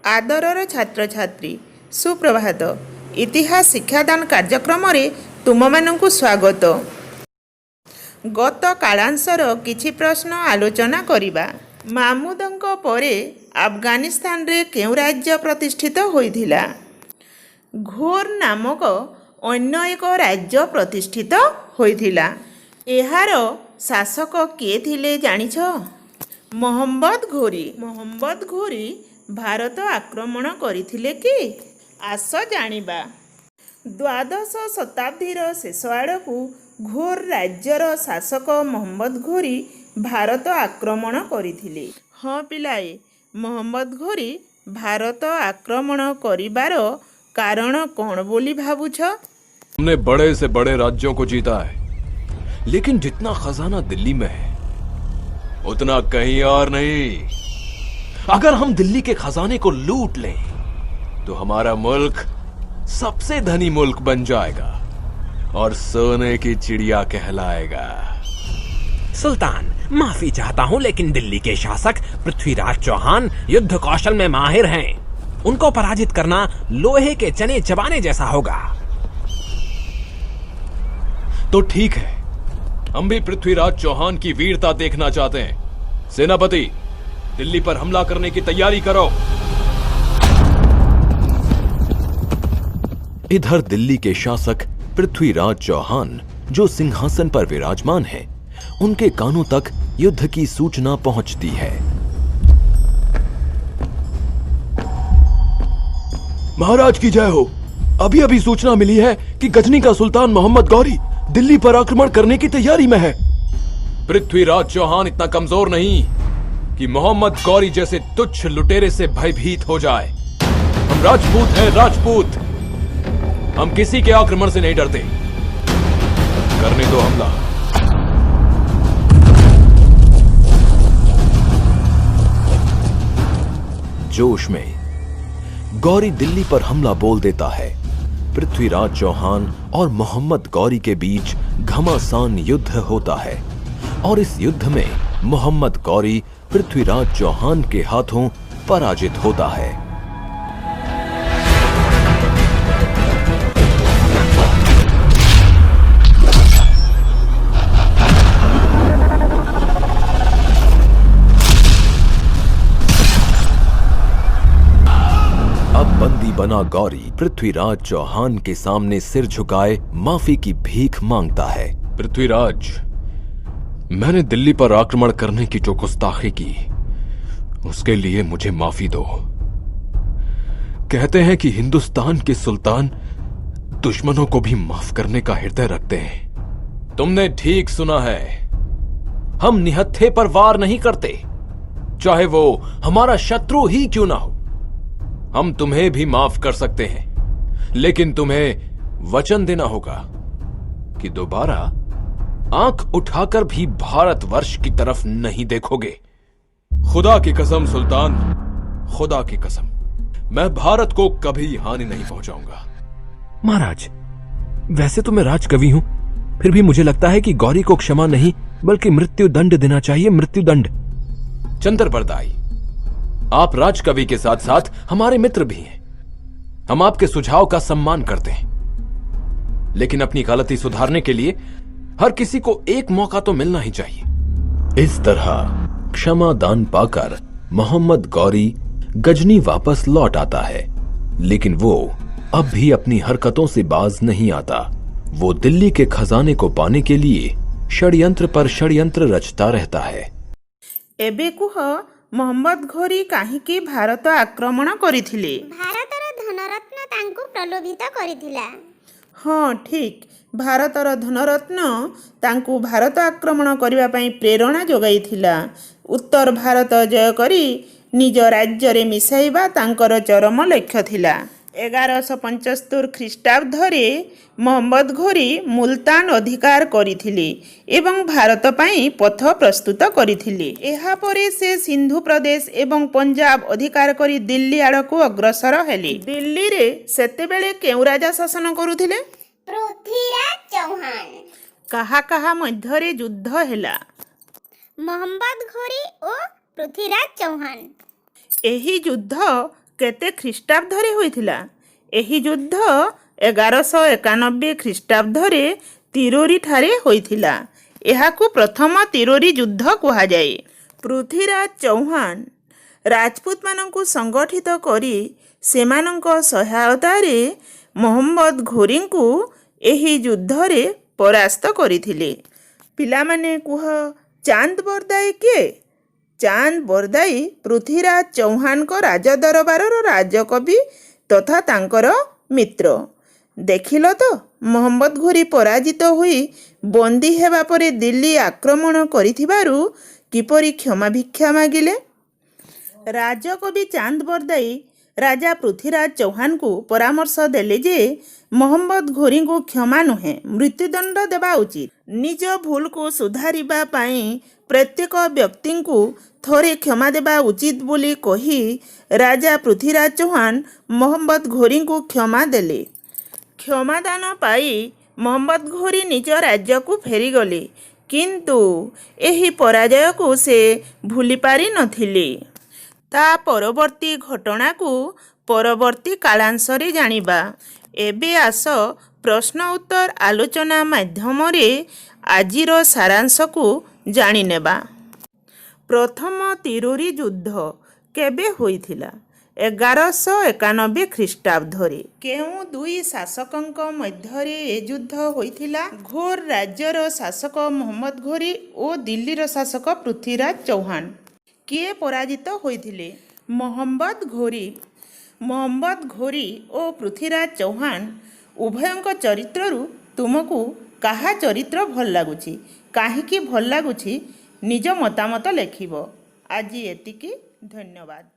आदरर छात्र छात्री सुप्रभात। इतिहास शिक्षादान कार्यक्रम तुम मानकु स्वागत। गत कालांशर किछि प्रश्न आलोचना करिबा। मामूदंक परे अफगानिस्तान रे केउ राज्य प्रतिष्ठित होइथिला? घोर नामक अन्य एक राज्य प्रतिष्ठित होइथिला। एहार शासक किए थिले जानिछ? मोहम्मद घोरी। मोहम्मद घोरी भारत आक्रमण करथिले कि? आस जानिबा। द्वादश शताब्दीर शेष आड़कू घोर राज्यर शासक मोहम्मद घोरी भारत आक्रमण करथिले। हाँ पिलाए, मोहम्मद घोरी भारत आक्रमण करिबार कारण कौन बोली भाबुछ? हमने बड़े से बड़े राज्यों को जीता है, लेकिन जितना खजाना दिल्ली में है उतना कहीं और नहीं। अगर हम दिल्ली के खजाने को लूट लें तो हमारा मुल्क सबसे धनी मुल्क बन जाएगा और सोने की चिड़िया कहलाएगा। सुल्तान, माफी चाहता हूँ, लेकिन दिल्ली के शासक पृथ्वीराज चौहान युद्ध कौशल में माहिर हैं। उनको पराजित करना लोहे के चने चबाने जैसा होगा। तो ठीक है, हम भी पृथ्वीराज चौहान की वीरता देखना चाहते हैं। सेनापति, दिल्ली पर हमला करने की तैयारी करो। इधर दिल्ली के शासक पृथ्वीराज चौहान जो सिंहासन पर विराजमान हैं, उनके कानों तक युद्ध की सूचना पहुंचती है। महाराज की जय हो। अभी अभी सूचना मिली है कि गजनी का सुल्तान मोहम्मद गौरी दिल्ली पर आक्रमण करने की तैयारी में है। पृथ्वीराज चौहान इतना कमजोर नहीं कि मोहम्मद गौरी जैसे तुच्छ लुटेरे से भयभीत हो जाए। हम राजपूत हैं, राजपूत। हम किसी के आक्रमण से नहीं डरते। करने दो हमला। जोश में गौरी दिल्ली पर हमला बोल देता है। पृथ्वीराज चौहान और मोहम्मद गौरी के बीच घमासान युद्ध होता है और इस युद्ध में मोहम्मद गौरी पृथ्वीराज चौहान के हाथों पराजित होता है। अब बंदी बना गौरी पृथ्वीराज चौहान के सामने सिर झुकाए माफी की भीख मांगता है। पृथ्वीराज, मैंने दिल्ली पर आक्रमण करने की जो गुस्ताखी की, उसके लिए मुझे माफी दो। कहते हैं कि हिंदुस्तान के सुल्तान दुश्मनों को भी माफ करने का हृदय रखते हैं। तुमने ठीक सुना है। हम निहत्थे पर वार नहीं करते, चाहे वो हमारा शत्रु ही क्यों ना हो। हम तुम्हें भी माफ कर सकते हैं, लेकिन तुम्हें वचन देना होगा कि दोबारा आंख उठाकर भी भारतवर्ष की तरफ नहीं देखोगे। खुदा की कसम सुल्तान, खुदा की कसम, मैं भारत को कभी हानि नहीं पहुंचाऊंगा। महाराज, वैसे तो मैं राजकवि हूँ, फिर भी मुझे लगता है कि गौरी को क्षमा नहीं बल्कि मृत्यु दंड देना चाहिए। मृत्यु दंड। चंद्र बरदाई, आप राजकवि के साथ साथ हमारे मित्र भी हैं। हम आपके सुझाव का सम्मान करते हैं, लेकिन अपनी गलती सुधारने के लिए हर किसी को एक मौका तो मिलना ही चाहिए। इस तरह क्षमा दान पाकर मोहम्मद गौरी गजनी वापस लौट आता है, लेकिन वो अब भी अपनी हरकतों से बाज नहीं आता। वो दिल्ली के खजाने को पाने के लिए षड्यंत्र पर षड्यंत्र रचता रहता है। एबे कुह, मोहम्मद घोरी काहिकी भारत आक्रमण करथिले? भारतर धनरत्न तांकु प्रलोभित करथिला। हाँ ठीक, भारतर धनरत्न तांकु भारत आक्रमण करने पाई प्रेरणा जोगाइथिला। उत्तर भारत जय करी निज राज्य रे मिसाइबा तांकर चरम लक्ष्य थिला। 1175 ख्रीष्टाब्दरे मोहम्मद घोरी मुल्तान अधिकार करथिले एवं भारत पाई पथ प्रस्तुत करथिले। एहा परे से सिंधु प्रदेश एवं पंजाब अधिकार करी दिल्ली आड़कू अग्रसर हेले। दिल्ली रे सेतेबेले केउ राजा शासन करुथिले? पृथ्वीराज चौहान। कहा कहा मध्यरे युद्ध हेला? मोहम्मद घोरी और पृथ्वीराज चौहान। एही युद्ध କେତେ ଖ୍ରୀଷ୍ଟାବ୍ଦରେ ହୋଇଥିଲା? ଏହି ଯୁଦ୍ଧ 1191 ଖ୍ରୀଷ୍ଟାବ୍ଦରେ ତିରୋରୀଠାରେ ହୋଇଥିଲା। ଏହାକୁ ପ୍ରଥମ ତିରୋରୀ ଯୁଦ୍ଧ କୁହାଯାଏ। ପୃଥ୍ୱୀରାଜ ଚୌହାନ ରାଜପୁତମାନଙ୍କୁ ସଂଗଠିତ କରି ସେମାନଙ୍କ ସହାୟତାରେ ମହମ୍ମଦ ଘୋରୀଙ୍କୁ ଏହି ଯୁଦ୍ଧରେ ପରାସ୍ତ କରିଥିଲେ। ପିଲାମାନେ କୁହ, ଚାନ୍ଦ ବରଦାଇ କିଏ? ଚାନ୍ଦ ବରଦାଇ ପୃଥ୍ୱୀରାଜ ଚୌହାନଙ୍କ ରାଜଦରବାରର ରାଜକବି ତଥା ତାଙ୍କର ମିତ୍ର। ଦେଖିଲ ତ, ମହମ୍ମଦ ଘୋରୀ ପରାଜିତ ହୋଇ ବନ୍ଦୀ ହେବା ପରେ ଦିଲ୍ଲୀ ଆକ୍ରମଣ କରିଥିବାରୁ କିପରି କ୍ଷମା ଭିକ୍ଷା ମାଗିଲେ। ରାଜକବି ଚାନ୍ଦ ବରଦାଇ ରାଜା ପୃଥ୍ୱୀରାଜ ଚୌହାନଙ୍କୁ ପରାମର୍ଶ ଦେଲେ ଯେ ମହମ୍ମଦ ଘୋରୀଙ୍କୁ କ୍ଷମା ନୁହେଁ, ମୃତ୍ୟୁଦଣ୍ଡ ଦେବା ଉଚିତ। ନିଜ ଭୁଲକୁ ସୁଧାରିବା ପାଇଁ ପ୍ରତ୍ୟେକ ବ୍ୟକ୍ତିଙ୍କୁ ଥରେ କ୍ଷମା ଦେବା ଉଚିତ ବୋଲି କହି ରାଜା ପୃଥ୍ୱୀରାଜ ଚୌହାନ ମହମ୍ମଦ ଘୋରୀଙ୍କୁ କ୍ଷମା ଦେଲେ। କ୍ଷମାଦାନ ପାଇ ମହମ୍ମଦ ଘୋରୀ ନିଜ ରାଜ୍ୟକୁ ଫେରିଗଲେ, କିନ୍ତୁ ଏହି ପରାଜୟକୁ ସେ ଭୁଲି ପାରିନଥିଲେ। ତା ପରବର୍ତ୍ତୀ ଘଟଣାକୁ ପରବର୍ତ୍ତୀ କାଳାଂଶରେ ଜାଣିବା। ଏବେ ଆସ ପ୍ରଶ୍ନ ଉତ୍ତର ଆଲୋଚନା ମାଧ୍ୟମରେ ଆଜିର ସାରାଂଶକୁ ଜାଣିନେବା। ପ୍ରଥମ ତିରୋରୀ ଯୁଦ୍ଧ କେବେ ହୋଇଥିଲା? 1191 ଖ୍ରୀଷ୍ଟାବ୍ଦରେ। କେଉଁ ଦୁଇ ଶାସକଙ୍କ ମଧ୍ୟରେ ଏ ଯୁଦ୍ଧ ହୋଇଥିଲା? ଘୋର ରାଜ୍ୟର ଶାସକ ମହମ୍ମଦ ଘୋରୀ ଓ ଦିଲ୍ଲୀର ଶାସକ ପୃଥ୍ୱୀରାଜ ଚୌହାନ। କିଏ ପରାଜିତ ହୋଇଥିଲେ? ମହମ୍ମଦ ଘୋରୀ। ମହମ୍ମଦ ଘୋରୀ ଓ ପୃଥ୍ୱୀରାଜ ଚୌହାନ ଉଭୟଙ୍କ ଚରିତ୍ରରୁ ତୁମକୁ କାହା ଚରିତ୍ର ଭଲ ଲାଗୁଛି, କାହିଁକି ଭଲ ଲାଗୁଛି, ନିଜ ମତାମତ ଲେଖିବ। ଆଜି ଏତିକି, ଧନ୍ୟବାଦ।